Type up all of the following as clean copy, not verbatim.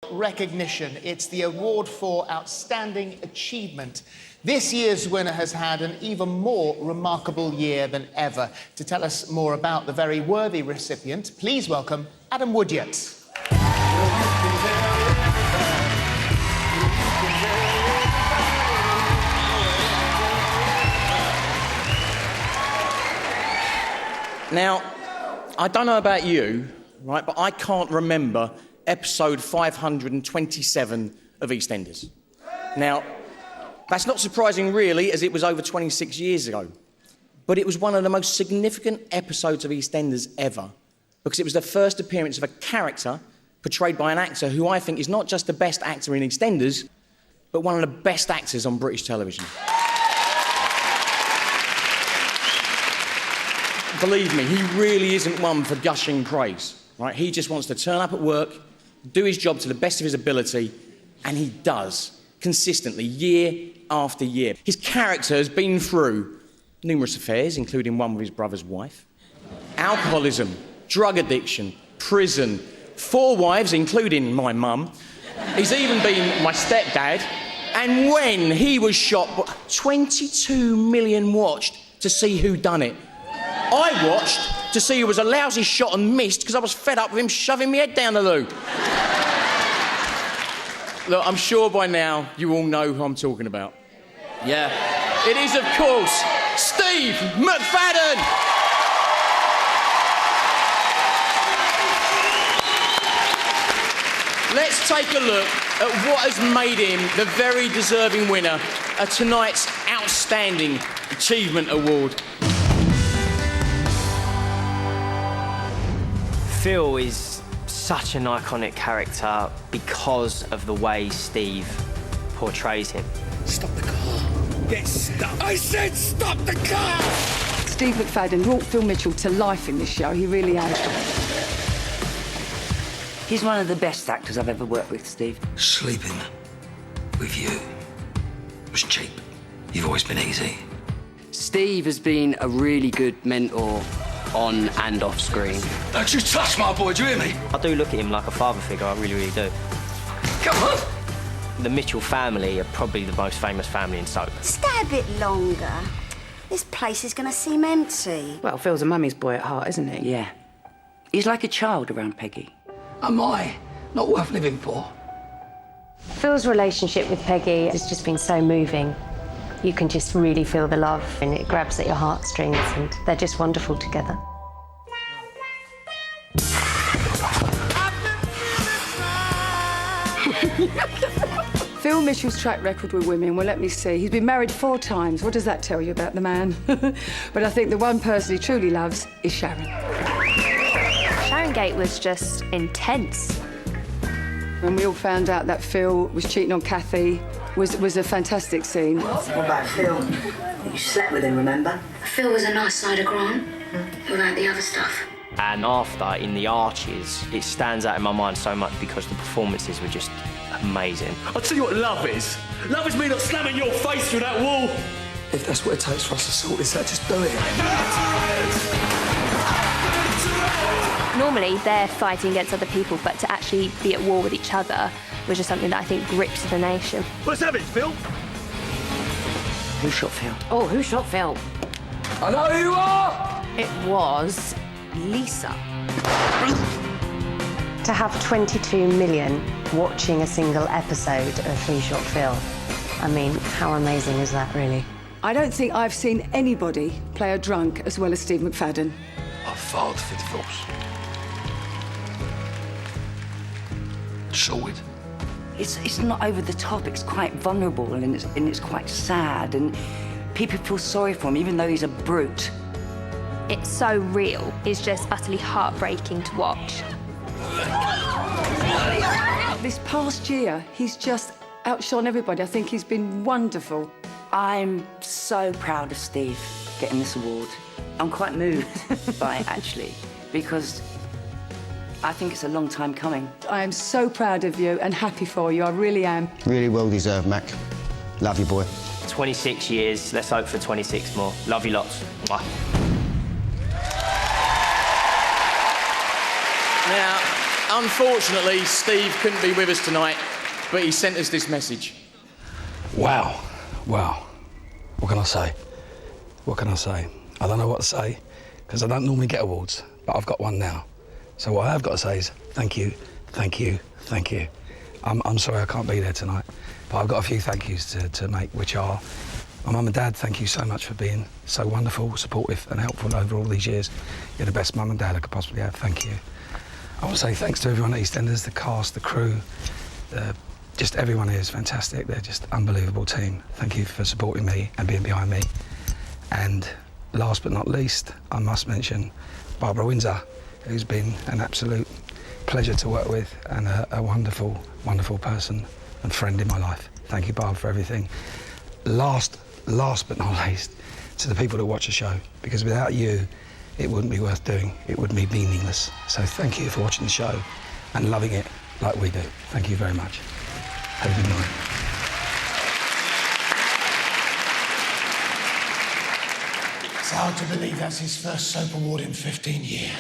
Recognition. It's the award for outstanding achievement. This year's winner has had an even more remarkable year than ever. To tell us more about the very worthy recipient, please welcome Adam Woodyard. Now, I don't know about you, right, but I can't remember episode 527 of EastEnders. Now, that's not surprising really, as it was over 26 years ago. But it was one of the most significant episodes of EastEnders ever, because it was the first appearance of a character portrayed by an actor who I think is not just the best actor in EastEnders, but one of the best actors on British television. Believe me, he really isn't one for gushing praise, right? He just wants to turn up at work, do his job to the best of his ability, and he does, consistently, year after year. His character has been through numerous affairs, including one with his brother's wife, alcoholism, drug addiction, prison, 4 wives, including my mum. He's even been my stepdad, and when he was shot, 22 million watched to see who done it. I watched to see who was a lousy shot and missed because I was fed up with him shoving my head down the loo. Look, I'm sure by now you all know who I'm talking about. Yeah, it is, of course, Steve McFadden! Let's take a look at what has made him the very deserving winner of tonight's Outstanding Achievement Award. Phil is such an iconic character because of the way Steve portrays him. Stop the car. Get stuck. I said stop the car! Steve McFadden brought Phil Mitchell to life in this show. He really has. He's one of the best actors I've ever worked with, Steve. Sleeping with you was cheap. You've always been easy. Steve has been a really good mentor on and off screen. Don't you touch my boy, do you hear me? I do look at him like a father figure, I really, really do. Come on! The Mitchell family are probably the most famous family in soap. Stay a bit longer. This place is going to seem empty. Well, Phil's a mummy's boy at heart, isn't he? Yeah. He's like a child around Peggy. Am I not worth living for? Phil's relationship with Peggy has just been so moving. You can just really feel the love and it grabs at your heartstrings and they're just wonderful together. Phil Mitchell's track record with women, well, let me see. He's been married 4 times. What does that tell you about the man? But I think the one person he truly loves is Sharon. Sharon Gate was just intense. When we all found out that Phil was cheating on Kathy, was a fantastic scene. What about Phil? You slept with him, remember? Phil was a nice side of Grant, without the other stuff. And after, in The Arches, it stands out in my mind so much because the performances were just amazing. I'll tell you what love is. Love is me not slamming your face through that wall. If that's what it takes for us to sort this out, just do it. Normally, they're fighting against other people, but to actually be at war with each other was just something that I think grips the nation. Let's have it, Phil. Who shot Phil? Oh, who shot Phil? I know who you are! It was Lisa. To have 22 million watching a single episode of Who Shot Phil, I mean, how amazing is that, really? I don't think I've seen anybody play a drunk as well as Steve McFadden. I filed for divorce. Sorted. It's not over the top. It's quite vulnerable and it's quite sad. And people feel sorry for him, even though he's a brute. It's so real. It's just utterly heartbreaking to watch. This past year, he's just outshone everybody. I think he's been wonderful. I'm so proud of Steve getting this award. I'm quite moved by it, actually, because I think it's a long time coming. I am so proud of you and happy for you. I really am. Really well deserved, Mac. Love you, boy. 26 years, let's hope for 26 more. Love you lots. Mwah. Now, Unfortunately, Steve couldn't be with us tonight, but he sent us this message. Wow. Wow. What can I say? What can I say? I don't know what to say, because I don't normally get awards, but I've got one now. So what I have got to say is thank you, thank you, thank you. I'm sorry I can't be there tonight, but I've got a few thank yous to make, which are my mum and dad, thank you so much for being so wonderful, supportive and helpful over all these years. You're the best mum and dad I could possibly have, thank you. I want to say thanks to everyone at EastEnders, the cast, the crew, just everyone here is fantastic. They're just an unbelievable team. Thank you for supporting me and being behind me. And last but not least, I must mention Barbara Windsor, who's been an absolute pleasure to work with and a wonderful, wonderful person and friend in my life. Thank you, Barb, for everything. Last but not least, to the people that watch the show, because without you, it wouldn't be worth doing. It would be meaningless. So thank you for watching the show and loving it like we do. Thank you very much. Have a good night. It's hard to believe that's his first soap award in 15 years.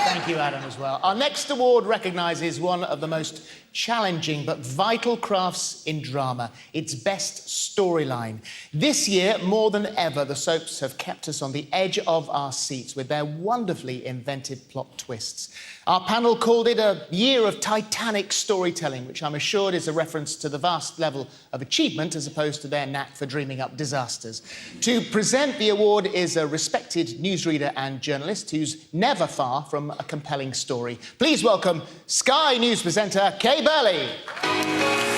Thank you, Adam, as well. Our next award recognises one of the most challenging but vital crafts in drama. It's Best Storyline. This year, more than ever, the soaps have kept us on the edge of our seats with their wonderfully invented plot twists. Our panel called it a year of titanic storytelling, which I'm assured is a reference to the vast level of achievement as opposed to their knack for dreaming up disasters. To present the award is a respected newsreader and journalist who's never far from a compelling story. Please welcome Sky News presenter Kay Burley.